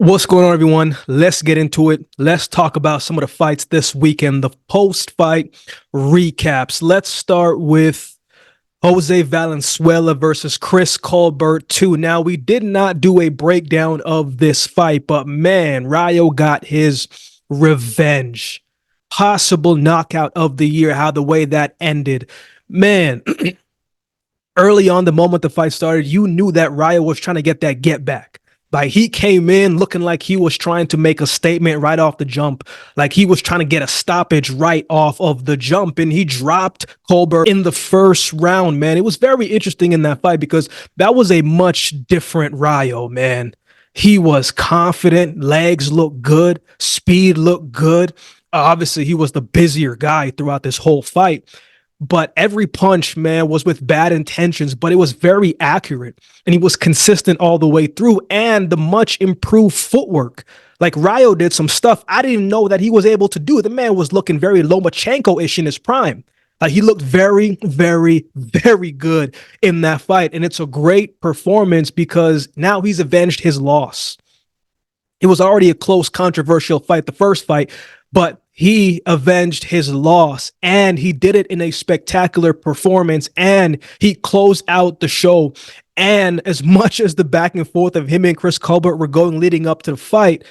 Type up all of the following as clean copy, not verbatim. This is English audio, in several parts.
What's going on, everyone? Let's get into it. Let's talk about some of the fights this weekend, the post-fight recaps. Let's start with Jose Valenzuela versus Chris Colbert 2. Now, we did not do a breakdown of this fight, but man, Rayo got his revenge. Possible knockout of the year, how the way that ended. Man, early on, the moment the fight started, you knew that Rayo was trying to get that get back. Like, he came in looking like he was trying to make a statement right off the jump. Like, he was trying to get a stoppage right off of the jump, and he dropped Colbert in the first round, man. It was very interesting in that fight because that was a much different Rayo, man. He was confident, legs looked good, speed looked good. Obviously, he was the busier guy throughout this whole fight. But every punch, man, was with bad intentions, but it was very accurate. And he was consistent all the way through. And the much improved footwork. Like, Rayo did some stuff I didn't know that he was able to do. The man was looking very Lomachenko-ish in his prime. Like, he looked very, very, very good in that fight. And it's a great performance because now he's avenged his loss. It was already a close, controversial fight, the first fight, but he avenged his loss, and he did it in a spectacular performance, and he closed out the show. And as much as the back and forth of him and Chris Colbert were going leading up to the fight,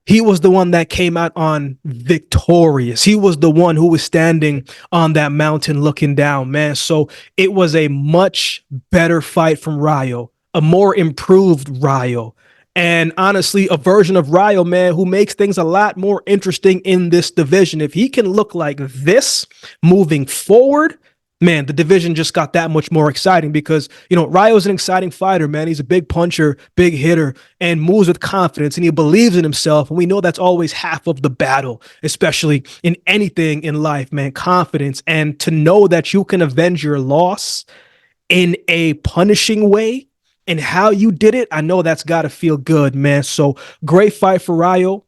he was the one that came out on victorious. He was the one who was standing on that mountain looking down, man. So it was a much better fight from Rayo, a more improved Rayo. And honestly, a version of Rayo, man, who makes things a lot more interesting in this division. If he can look like this moving forward, man, the division just got that much more exciting because, you know, Rayo's an exciting fighter, man. He's a big puncher, big hitter, and moves with confidence, and he believes in himself. And we know that's always half of the battle, especially in anything in life, man, confidence. And to know that you can avenge your loss in a punishing way, and how you did it, I know that's got to feel good, man. So great fight for Rayo.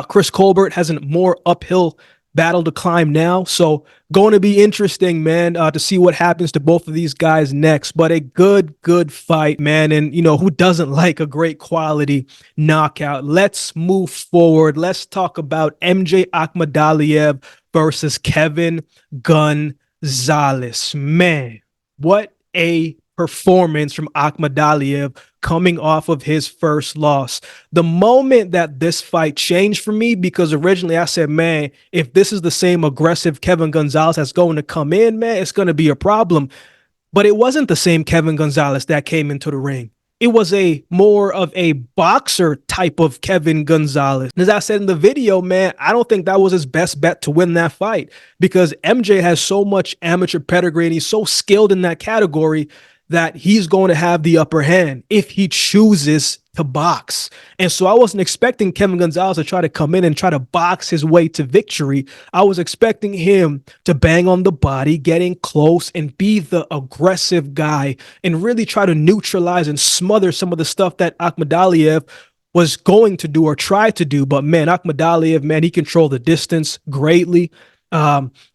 Chris Colbert has a more uphill battle to climb now. So going to be interesting, man, to see what happens to both of these guys next. But a good fight, man. And, you know, who doesn't like a great quality knockout? Let's move forward. Let's talk about MJ Akhmadaliev versus Kevin Gonzalez. Man, what a performance from Akhmadaliev coming off of his first loss. The moment that this fight changed for me, because originally I said, man, if this is the same aggressive Kevin Gonzalez that's going to come in, man, it's going to be a problem. But it wasn't the same Kevin Gonzalez that came into the ring. It was a more of a boxer type of Kevin Gonzalez. And as I said in the video, man, I don't think that was his best bet to win that fight because MJ has so much amateur pedigree and he's so skilled in that category that he's going to have the upper hand if he chooses to box. And so I wasn't expecting Kevin Gonzalez to try to come in and try to box his way to victory. I was expecting him to bang on the body, getting close and be the aggressive guy and really try to neutralize and smother some of the stuff that Akhmadaliev was going to do or try to do. But man, Akhmadaliev, man, he controlled the distance greatly.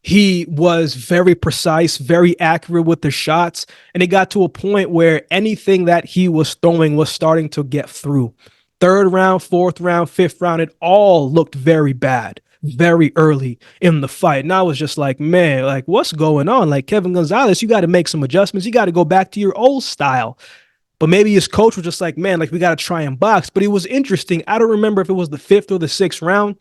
He was very precise, very accurate with the shots, and it got to a point where anything that he was throwing was starting to get through. Third round, fourth round, fifth round, it all looked very bad very early in the fight. And I was just like, man, like, what's going on? Like, Kevin Gonzalez, you got to make some adjustments. You got to go back to your old style. But maybe his coach was just like, man, like, we got to try and box. But it was interesting. I don't remember if it was the fifth or the sixth round,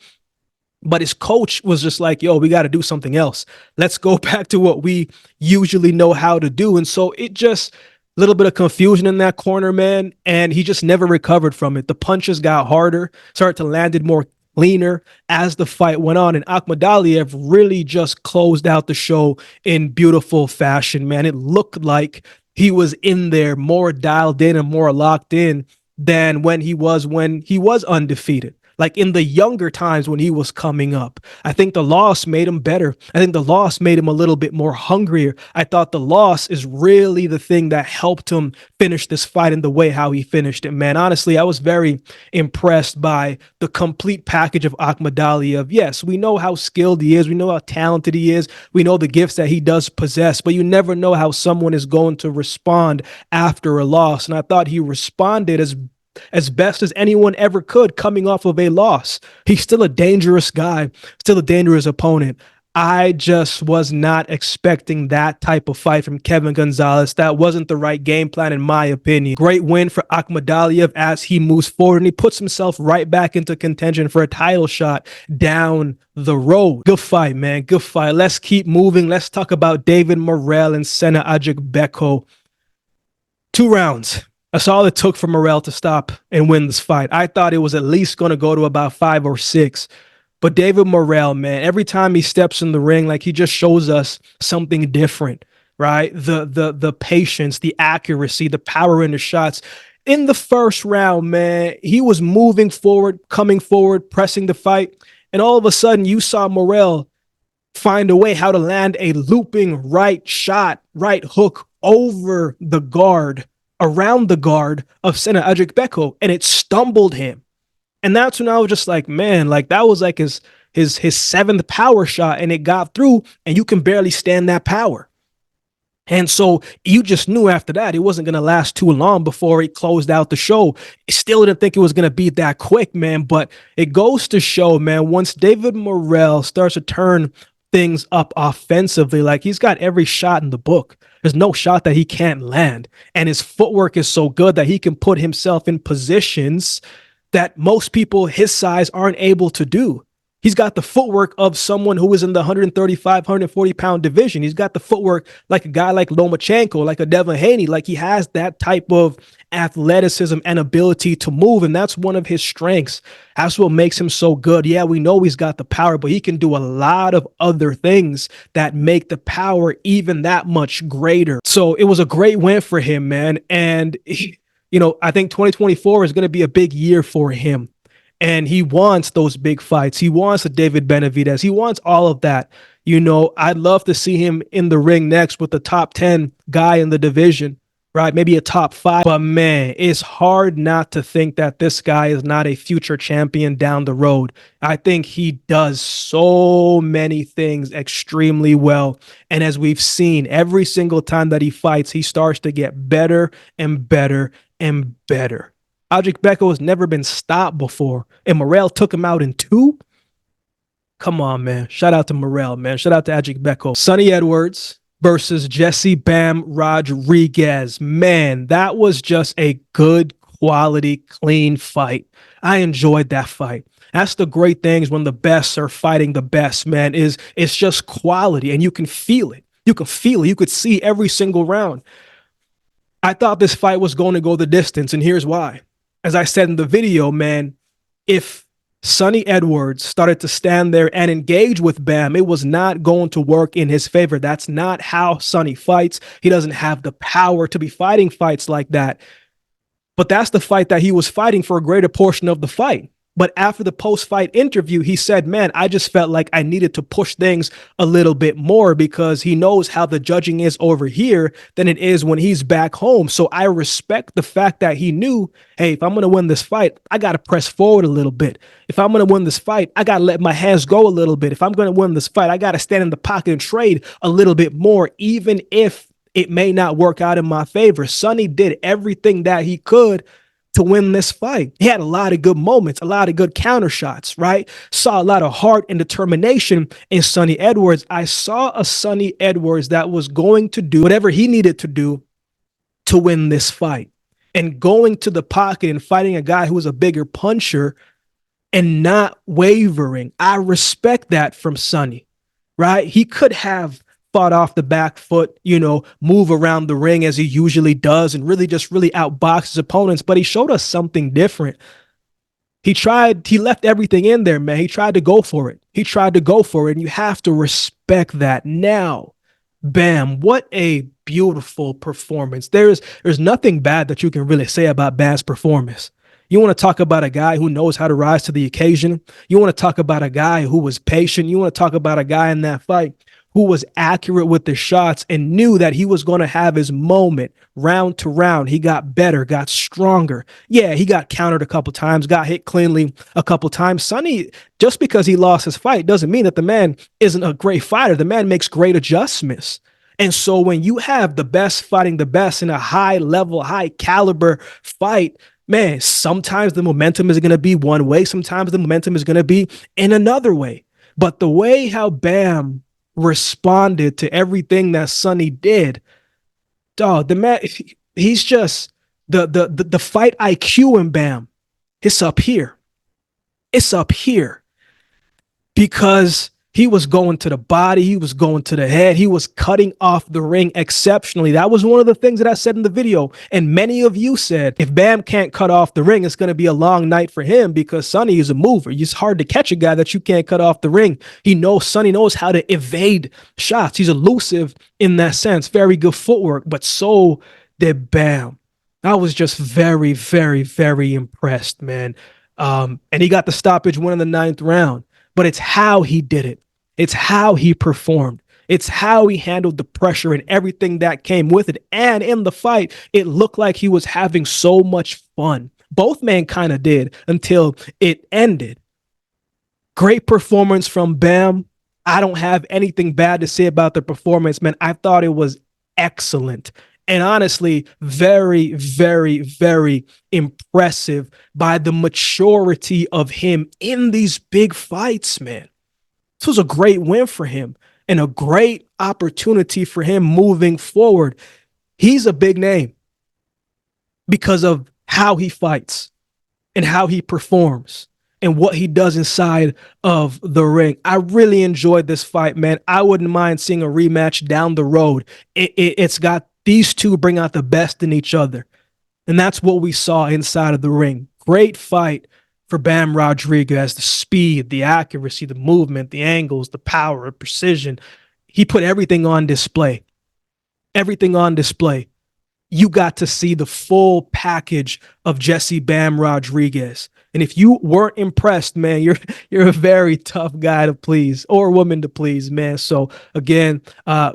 but his coach was just like, yo, we got to do something else. Let's go back to what we usually know how to do. And so it just a little bit of confusion in that corner, man. And he just never recovered from it. The punches got harder, started to landed more cleaner as the fight went on. And Akhmadaliev really just closed out the show in beautiful fashion, man. It looked like he was in there more dialed in and more locked in than when he was undefeated. Like in the younger times when he was coming up. I think the loss made him better. I think the loss made him a little bit more hungrier. I thought the loss is really the thing that helped him finish this fight in the way how he finished it, man. Honestly, I was very impressed by the complete package of Akhmadaliev. Yes, we know how skilled he is. We know how talented he is. We know the gifts that he does possess, but you never know how someone is going to respond after a loss. And I thought he responded as as best as anyone ever could coming off of a loss. He's still a dangerous guy, still a dangerous opponent. I just was not expecting that type of fight from Kevin Gonzalez. That wasn't the right game plan, in my opinion. Great win for Akhmadaliev as he moves forward, and he puts himself right back into contention for a title shot down the road. Good fight, man. Good fight. Let's keep moving. Let's talk about David Morrell and Sena Agekbo. 2 rounds. That's all it took for Morrell to stop and win this fight. I thought it was at least going to go to about 5 or 6. But David Morrell, man, every time he steps in the ring, like, he just shows us something different, right? The patience, the accuracy, the power in the shots. In the first round, man, he was moving forward, coming forward, pressing the fight. And all of a sudden, you saw Morrell find a way how to land a looping right shot, right hook over the guard, around the guard of Sena Agekbo, and it stumbled him. And that's when I was just like, man, like, that was like his 7th power shot, and it got through, and you can barely stand that power. And so you just knew after that it wasn't going to last too long before it closed out the show. I still didn't think it was going to be that quick, man, but it goes to show, man, once David Morrell starts to turn things up offensively, like, he's got every shot in the book. There's no shot that he can't land. And his footwork is so good that he can put himself in positions that most people his size aren't able to do. He's got the footwork of someone who is in the 135, 140-pound division. He's got the footwork like a guy like Lomachenko, like a AkeemHaynes. Like, he has that type of athleticism and ability to move, and that's one of his strengths. That's what makes him so good. Yeah, we know he's got the power, but he can do a lot of other things that make the power even that much greater. So it was a great win for him, man. And I think 2024 is going to be a big year for him. And he wants those big fights. He wants a David Benavidez. He wants all of that. I'd love to see him in the ring next with the top 10 guy in the division, right? Maybe a top 5. But man, it's hard not to think that this guy is not a future champion down the road. I think he does so many things extremely well. And as we've seen, every single time that he fights, he starts to get better and better and better. Agekbo has never been stopped before, and Morrell took him out in 2. Come on, man. Shout out to Morrell, man. Shout out to Agekbo. Sonny Edwards versus Jesse Bam Rodriguez. Man, that was just a good, quality, clean fight. I enjoyed that fight. That's the great things when the best are fighting the best, man, it's just quality, and you can feel it. You can feel it. You could see every single round. I thought this fight was going to go the distance, and here's why. As I said in the video, man, if Sonny Edwards started to stand there and engage with Bam, it was not going to work in his favor. That's not how Sonny fights. He doesn't have the power to be fighting fights like that. But that's the fight that he was fighting for a greater portion of the fight. But after the post-fight interview, he said, man, I just felt like I needed to push things a little bit more because he knows how the judging is over here than it is when he's back home. So I respect the fact that he knew, hey, if I'm going to win this fight, I got to press forward a little bit. If I'm going to win this fight, I got to let my hands go a little bit. If I'm going to win this fight, I got to stand in the pocket and trade a little bit more, even if it may not work out in my favor. Sonny did everything that he could to win this fight. He had a lot of good moments, a lot of good counter shots, right? Saw a lot of heart and determination in Sonny Edwards. I saw a Sonny Edwards that was going to do whatever he needed to do to win this fight. And going to the pocket and fighting a guy who was a bigger puncher and not wavering. I respect that from Sonny, right? He could have fought off the back foot, move around the ring as he usually does and really outbox his opponents. But he showed us something different. He left everything in there, man. He tried to go for it. And you have to respect that. Now, Bam, what a beautiful performance. There's nothing bad that you can really say about Bam's performance. You want to talk about a guy who knows how to rise to the occasion. You want to talk about a guy who was patient. You want to talk about a guy in that fight who was accurate with the shots and knew that he was going to have his moment round to round. He got better, got stronger. Yeah, he got countered a couple times, got hit cleanly a couple times. Sonny, just because he lost his fight doesn't mean that the man isn't a great fighter. The man makes great adjustments. And so when you have the best fighting the best in a high level, high caliber fight, man, sometimes the momentum is going to be one way, sometimes the momentum is going to be in another way. But the way how Bam responded to everything that Sonny did, dog, the man, he's just the fight IQ in Bam. It's up here. It's up here because he was going to the body, he was going to the head, he was cutting off the ring exceptionally. That was one of the things that I said in the video. And many of you said, if Bam can't cut off the ring, it's going to be a long night for him because Sonny is a mover. It's hard to catch a guy that you can't cut off the ring. Sonny knows how to evade shots. He's elusive in that sense. Very good footwork, but so did Bam. I was just very, very, very impressed, man. And he got the stoppage win in the 9th round. But it's how he did it. It's how he performed. It's how he handled the pressure and everything that came with it. And in the fight, it looked like he was having so much fun. Both men kind of did until it ended. Great performance from Bam. I don't have anything bad to say about the performance, man. I thought it was excellent. And honestly, very, very, very impressive by the maturity of him in these big fights, man. This was a great win for him and a great opportunity for him moving forward. He's a big name because of how he fights and how he performs and what he does inside of the ring. I really enjoyed this fight, man. I wouldn't mind seeing a rematch down the road. It's got these two bring out the best in each other. And that's what we saw inside of the ring. Great fight for Bam Rodriguez. The speed, the accuracy, the movement, the angles, the power, the precision. He put everything on display. Everything on display. You got to see the full package of Jesse Bam Rodriguez. And if you weren't impressed, man, you're a very tough guy to please or woman to please, man. So again,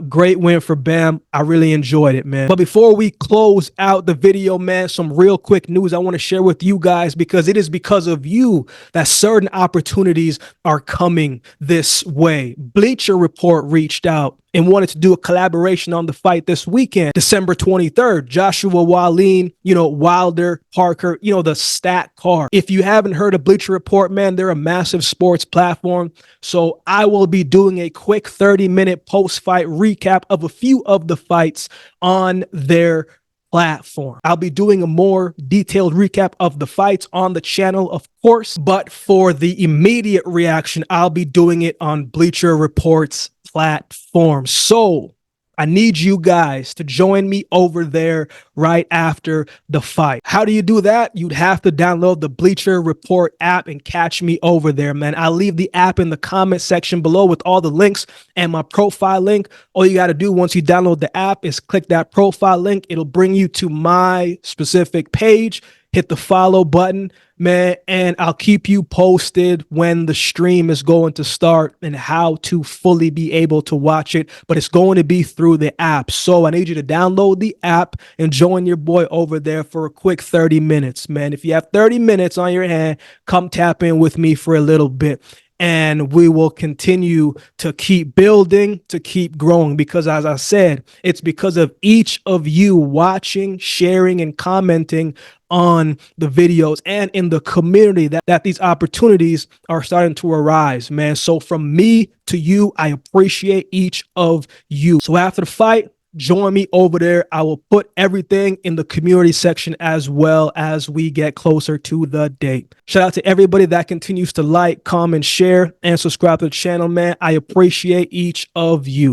great win for Bam. I really enjoyed it, man. But before we close out the video, man, some real quick news I want to share with you guys because it is because of you that certain opportunities are coming this way. Bleacher Report reached out and wanted to do a collaboration on the fight this weekend, December 23rd. Joshua Wallin, Wilder, Parker, the stat card. If you haven't heard of Bleacher Report, man, they're a massive sports platform. So I will be doing a quick 30-minute post-fight recap of a few of the fights on their platform. I'll be doing a more detailed recap of the fights on the channel, of course, but for the immediate reaction, I'll be doing it on Bleacher Report's platform. So I need you guys to join me over there right after the fight. How do you do that? You'd have to download the Bleacher Report app and catch me over there, man. I'll leave the app in the comment section below with all the links and my profile link. All you got to do once you download the app is click that profile link. It'll bring you to my specific page. Hit the follow button, man, and I'll keep you posted when the stream is going to start and how to fully be able to watch it. But it's going to be through the app. So I need you to download the app and join your boy over there for a quick 30 minutes, man. If you have 30 minutes on your hand, come tap in with me for a little bit. And we will continue to keep building, to keep growing, because as I said, it's because of each of you watching, sharing, and commenting on the videos and in the community that these opportunities are starting to arise, man. So from me to you, I appreciate each of you. So after the fight, join me over there. I will put everything in the community section as well as we get closer to the date. Shout out to everybody that continues to like, comment, share, and subscribe to the channel, man. I appreciate each of you.